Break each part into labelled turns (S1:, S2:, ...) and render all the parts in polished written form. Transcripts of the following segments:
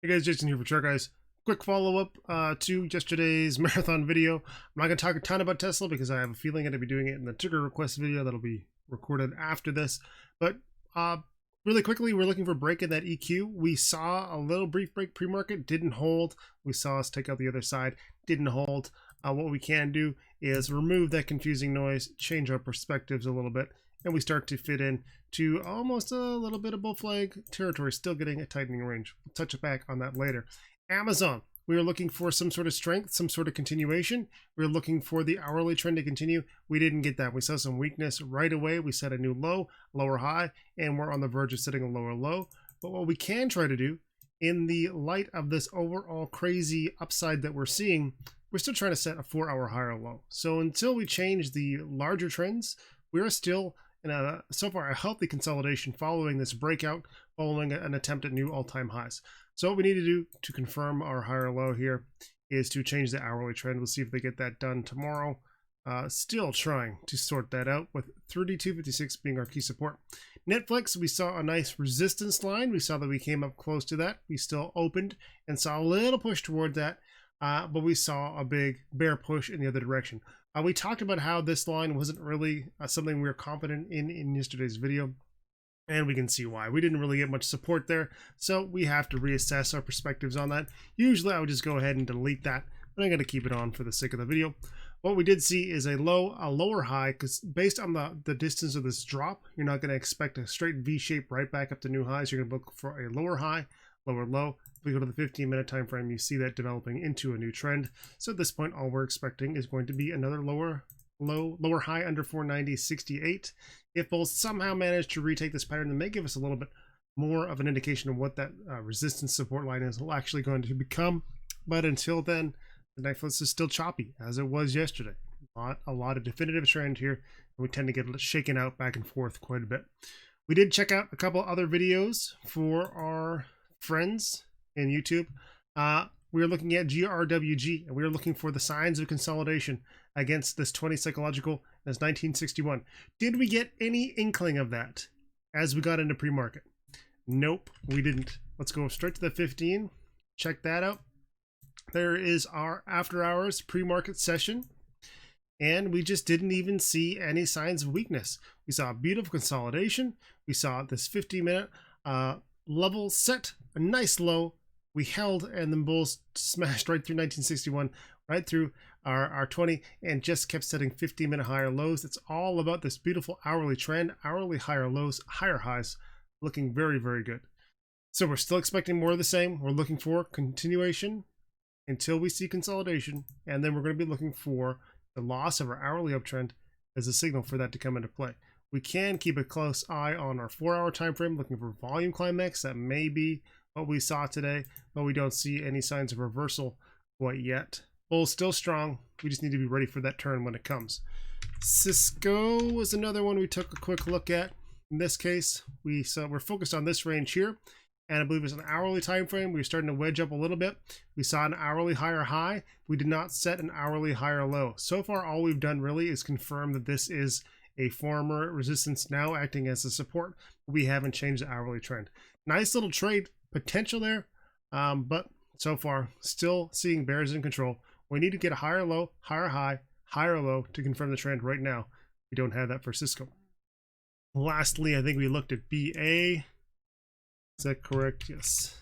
S1: Hey guys, Jason here for TheChartGuys. Quick follow-up to yesterday's marathon video. I'm not going to talk a ton about Tesla because I have a feeling I'm going to be doing it in the trigger request video that'll be recorded after this. But really quickly, we're looking for a break in that EQ. We saw a little brief break pre-market, didn't hold. We saw us take out the other side, didn't hold. What we can do is remove that confusing noise, change our perspectives a little bit, and we start to fit in to almost a little bit of bull flag territory, still getting a tightening range. We'll touch back on that later. Amazon, we are looking for some sort of strength, some sort of continuation. We are looking for the hourly trend to continue. We didn't get that. We saw some weakness right away. We set a new low, lower high, and we're on the verge of setting a lower low. But what we can try to do in the light of this overall crazy upside that we're seeing, we're still trying to set a 4-hour higher low. So until we change the larger trends, we are still in so far a healthy consolidation following this breakout, following an attempt at new all-time highs. So what we need to do to confirm our higher low here is to change the hourly trend. We'll see if they get that done tomorrow. Still trying to sort that out, with 32.56 being our key support. NFLX, we saw a nice resistance line. We saw that we came up close to that. We still opened and saw a little push toward that, but we saw a big bear push in the other direction. We talked about how this line wasn't really something we were confident in yesterday's video, and we can see why. We didn't really get much support there, so we have to reassess our perspectives on that. Usually I would just go ahead and delete that, but I'm going to keep it on for the sake of the video. What we did see is a lower high, because based on the distance of this drop, you're not going to expect a straight V shape right back up to new highs. You're going to look for a lower high, lower low. If we go to the 15-minute time frame, you see that developing into a new trend. So at this point, all we're expecting is going to be another lower high under 490.68. If bulls somehow manage to retake this pattern, then may give us a little bit more of an indication of what that resistance support line is actually going to become. But until then, the NFLX is still choppy, as it was yesterday. Not a lot of definitive trend here, and we tend to get shaken out back and forth quite a bit. We did check out a couple other videos for our friends in YouTube. We are looking at GRWG, and we are looking for the signs of consolidation against this 20 psychological as 1961. Did we get any inkling of that as we got into pre-market? Nope, we didn't. Let's go straight to the 15. Check that out. There is our after hours pre-market session, and we just didn't even see any signs of weakness. We saw a beautiful consolidation. We saw this 50-minute level set, a nice low. We held, and then bulls smashed right through 1961, right through our 20, and just kept setting 50-minute higher lows. It's all about this beautiful hourly trend, hourly higher lows, higher highs, looking very, very good. So we're still expecting more of the same. We're looking for continuation until we see consolidation, and then we're going to be looking for the loss of our hourly uptrend as a signal for that to come into play. We can keep a close eye on our 4-hour time frame, looking for volume climax. That may be what we saw today, but we don't see any signs of reversal quite yet. Bull's still strong. We just need to be ready for that turn when it comes. CSCO was another one we took a quick look at. In this case, we're focused on this range here, and I believe it's an hourly time frame. We're starting to wedge up a little bit. We saw an hourly higher high. We did not set an hourly higher low. So far, all we've done really is confirm that this is a former resistance now acting as a support. We haven't changed the hourly trend. Nice little trade potential there, but so far still seeing bears in control. We need to get a higher low, higher high, higher low to confirm the trend. Right now we don't have that for CSCO. Lastly, I think we looked at BA. Is that correct? Yes.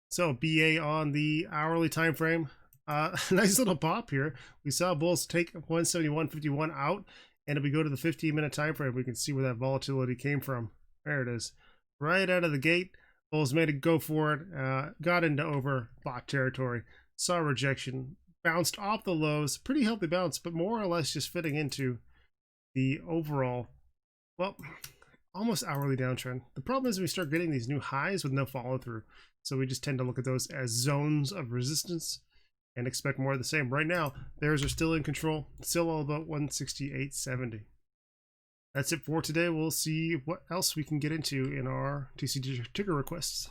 S1: So BA on the hourly time frame, nice little pop here. We saw bulls take 171.51 out, and if we go to the 15-minute time frame, we can see where that volatility came from. There it is, right out of the gate. Bulls made a go for it, got into overbought territory, saw rejection, bounced off the lows, pretty healthy bounce, but more or less just fitting into the overall, well, almost hourly downtrend. The problem is we start getting these new highs with no follow through, so we just tend to look at those as zones of resistance and expect more of the same. Right now, theirs are still in control, still all about 168.70. That's it for today. We'll see what else we can get into in our TCG trigger requests.